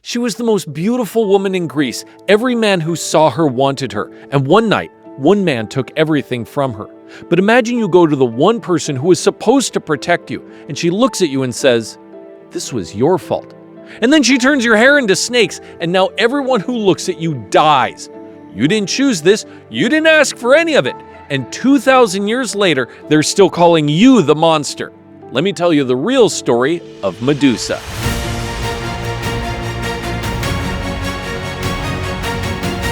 She was the most beautiful woman in Greece. Every man who saw her wanted her. And one night, one man took everything from her. But imagine you go to the one person who was supposed to protect you, and she looks at you and says, "This was your fault." And then she turns your hair into snakes, and now everyone who looks at you dies. You didn't choose this. You didn't ask for any of it. And 2,000 years later, they're still calling you the monster. Let me tell you the real story of Medusa.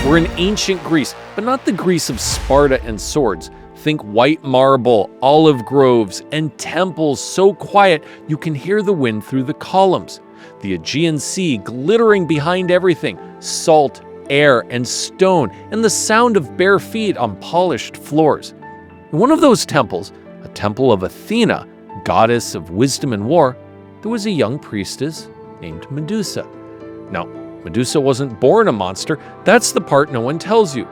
We're in ancient Greece, but not the Greece of Sparta and swords. Think white marble, olive groves, and temples so quiet you can hear the wind through the columns. The Aegean Sea glittering behind everything, salt, air, and stone, and the sound of bare feet on polished floors. In one of those temples, a temple of Athena, goddess of wisdom and war, there was a young priestess named Medusa. Now, Medusa wasn't born a monster. That's the part no one tells you.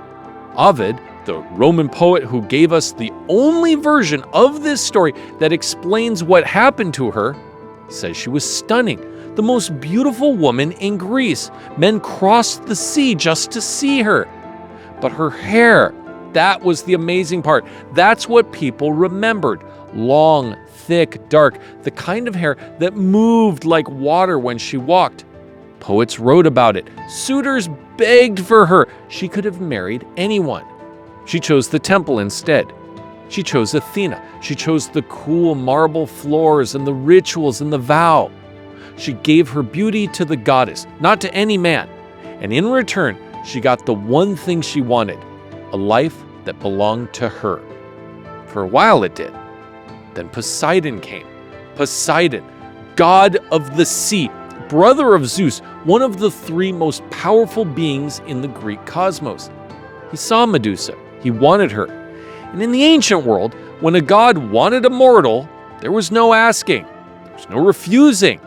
Ovid, the Roman poet who gave us the only version of this story that explains what happened to her, says she was stunning, the most beautiful woman in Greece. Men crossed the sea just to see her. But her hair, that was the amazing part. That's what people remembered. Long, thick, dark, the kind of hair that moved like water when she walked. Poets wrote about it. Suitors begged for her. She could have married anyone. She chose the temple instead. She chose Athena. She chose the cool marble floors and the rituals and the vow. She gave her beauty to the goddess, not to any man. And in return, she got the one thing she wanted, a life that belonged to her. For a while it did. Then Poseidon came. Poseidon, god of the sea, brother of Zeus, one of the three most powerful beings in the Greek cosmos. He saw Medusa. He wanted her. And in the ancient world, when a god wanted a mortal, there was no asking. There was no refusing.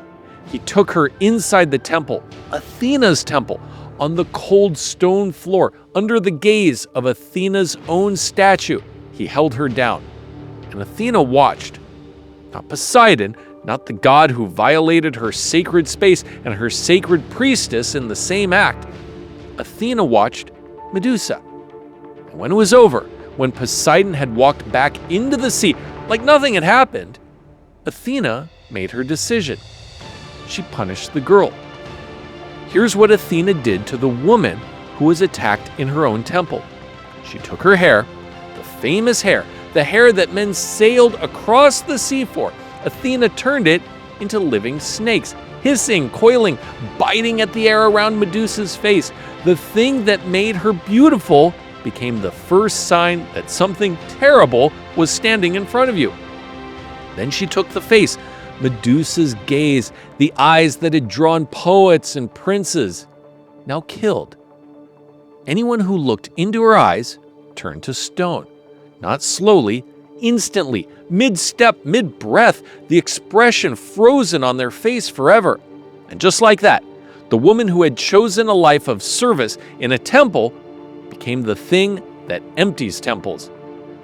He took her inside the temple, Athena's temple, on the cold stone floor, under the gaze of Athena's own statue. He held her down. And Athena watched. Not Poseidon, not the god who violated her sacred space and her sacred priestess in the same act. Athena watched Medusa. And when it was over, when Poseidon had walked back into the sea like nothing had happened, Athena made her decision. She punished the girl. Here's what Athena did to the woman who was attacked in her own temple. She took her hair, the famous hair, the hair that men sailed across the sea for. Athena turned it into living snakes, hissing, coiling, biting at the air around Medusa's face. The thing that made her beautiful became the first sign that something terrible was standing in front of you. Then she took the face, Medusa's gaze, the eyes that had drawn poets and princes, now killed. Anyone who looked into her eyes turned to stone, not slowly, instantly, mid-step, mid-breath, the expression frozen on their face forever. And just like that, the woman who had chosen a life of service in a temple became the thing that empties temples.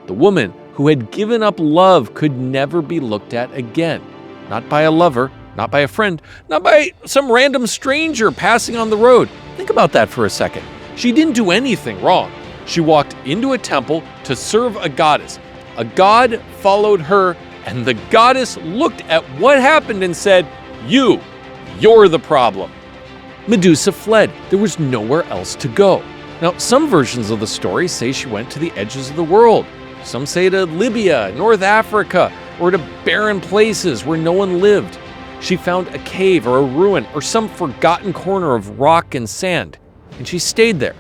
The woman who had given up love could never be looked at again. Not by a lover, not by a friend, not by some random stranger passing on the road. Think about that for a second. She didn't do anything wrong. She walked into a temple to serve a goddess. A god followed her, and the goddess looked at what happened and said, "You're the problem." Medusa fled. There was nowhere else to go. Now, some versions of the story say she went to the edges of the world. Some say to Libya, North Africa, or to barren places where no one lived. She found a cave or a ruin or some forgotten corner of rock and sand, and she stayed there.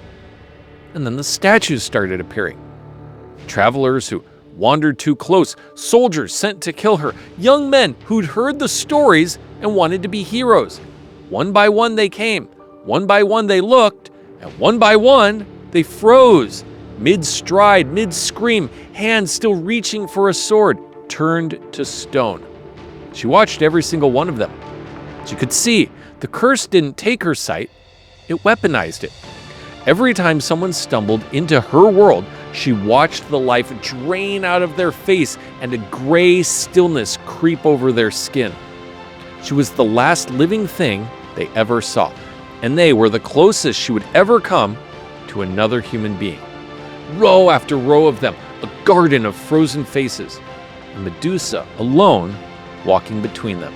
And then the statues started appearing. Travelers who wandered too close, soldiers sent to kill her, young men who'd heard the stories and wanted to be heroes. One by one they came, one by one they looked, and one by one they froze. Mid-stride, mid-scream, hands still reaching for a sword, turned to stone. She watched every single one of them. She could see the curse didn't take her sight, it weaponized it. Every time someone stumbled into her world, she watched the life drain out of their face and a gray stillness creep over their skin. She was the last living thing they ever saw. and they were the closest she would ever come to another human being. Row after row of them, a garden of frozen faces, and Medusa alone walking between them.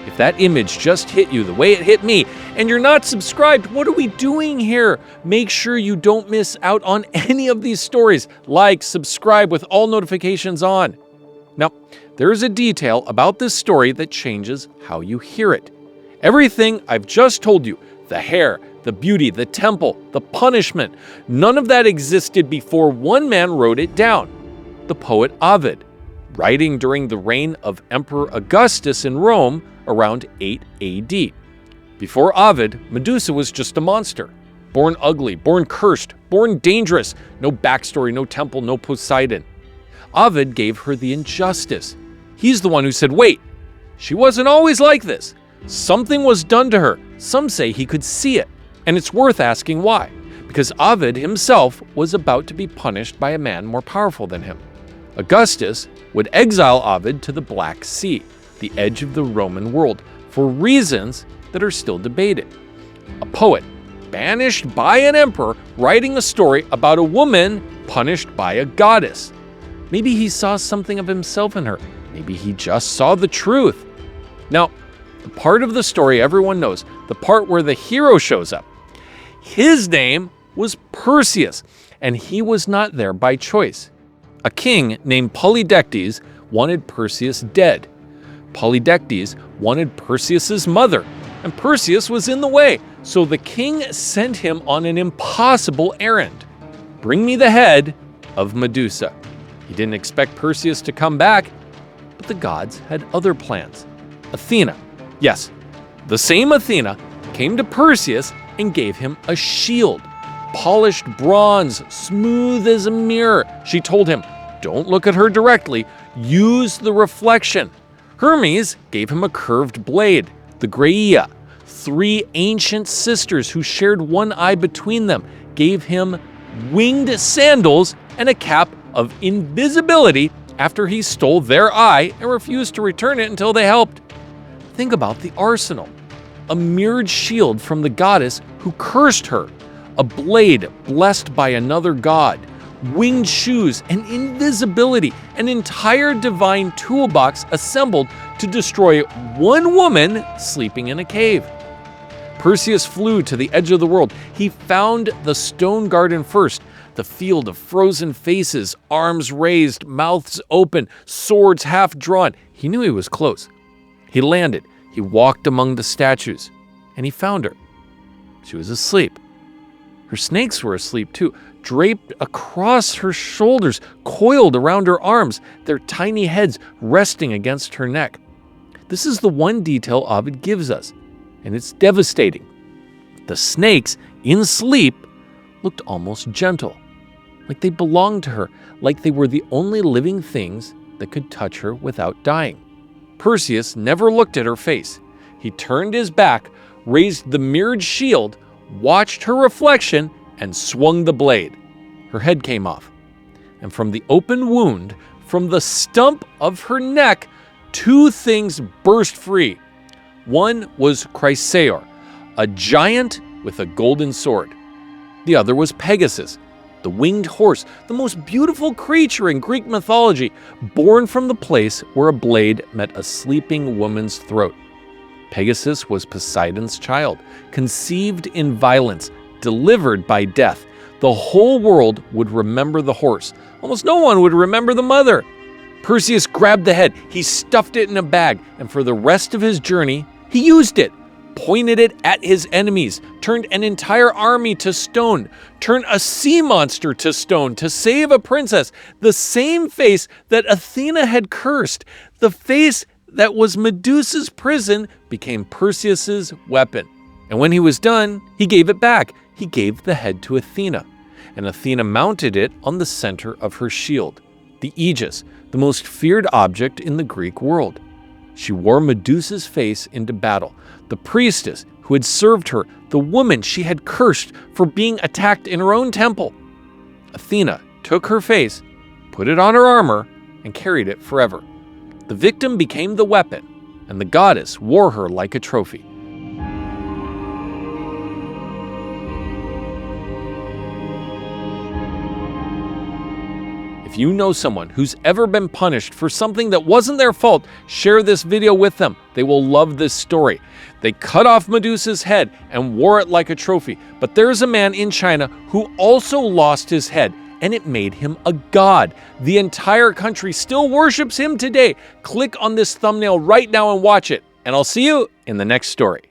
If that image just hit you the way it hit me, and you're not subscribed, what are we doing here? Make sure you don't miss out on any of these stories. Like, subscribe with all notifications on. Now, there is a detail about this story that changes how you hear it. Everything I've just told you, the hair, the beauty, the temple, the punishment, none of that existed before one man wrote it down, the poet Ovid, writing during the reign of Emperor Augustus in Rome around 8 AD. Before Ovid, Medusa was just a monster. Born ugly, born cursed, born dangerous. No backstory, no temple, no Poseidon. Ovid gave her the injustice. He's the one who said, wait, she wasn't always like this. Something was done to her. Some say he could see it. And it's worth asking why. Because Ovid himself was about to be punished by a man more powerful than him. Augustus would exile Ovid to the Black Sea, the edge of the Roman world, for reasons that are still debated. A poet, banished by an emperor, writing a story about a woman punished by a goddess. Maybe he saw something of himself in her. Maybe he just saw the truth. Now, the part of the story everyone knows, the part where the hero shows up, his name was Perseus, and he was not there by choice. A king named Polydectes wanted Perseus dead. Polydectes wanted Perseus's mother, and Perseus was in the way, so the king sent him on an impossible errand. Bring me the head of Medusa. He didn't expect Perseus to come back, but the gods had other plans. Athena, yes, the same Athena, came to Perseus and gave him a shield. Polished bronze, smooth as a mirror. She told him, don't look at her directly, use the reflection. Hermes gave him a curved blade, the Graia. 3 ancient sisters who shared one eye between them gave him winged sandals and a cap of invisibility after he stole their eye and refused to return it until they helped. Think about the arsenal. A mirrored shield from the goddess who cursed her, a blade blessed by another god, winged shoes and invisibility, an entire divine toolbox assembled to destroy one woman sleeping in a cave. Perseus flew to the edge of the world. He found the stone garden first, the field of frozen faces, arms raised, mouths open, swords half drawn. He knew he was close. He landed. He walked among the statues, and he found her. She was asleep. Her snakes were asleep too, draped across her shoulders, coiled around her arms, their tiny heads resting against her neck. This is the one detail Ovid gives us, and it's devastating. The snakes, in sleep, looked almost gentle, like they belonged to her, like they were the only living things that could touch her without dying. Perseus never looked at her face. He turned his back, raised the mirrored shield, watched her reflection, and swung the blade. Her head came off, and from the open wound, from the stump of her neck, 2 things burst free. One was Chrysaor, a giant with a golden sword. The other was Pegasus, the winged horse, the most beautiful creature in Greek mythology, born from the place where a blade met a sleeping woman's throat. Pegasus was Poseidon's child, conceived in violence, delivered by death. The whole world would remember the horse. Almost no one would remember the mother. Perseus grabbed the head, he stuffed it in a bag, and for the rest of his journey, he used it. Pointed it at his enemies, turned an entire army to stone, turned a sea monster to stone to save a princess, the same face that Athena had cursed, the face that was Medusa's prison became Perseus's weapon. And when he was done, he gave it back. He gave the head to Athena, and Athena mounted it on the center of her shield, the aegis, the most feared object in the Greek world. She wore Medusa's face into battle, the priestess who had served her, the woman she had cursed for being attacked in her own temple. Athena took her face, put it on her armor, and carried it forever. The victim became the weapon, and the goddess wore her like a trophy. If you know someone who's ever been punished for something that wasn't their fault, share this video with them. They will love this story. They cut off Medusa's head and wore it like a trophy. But there's a man in China who also lost his head, and it made him a god. The entire country still worships him today. Click on this thumbnail right now and watch it. And I'll see you in the next story.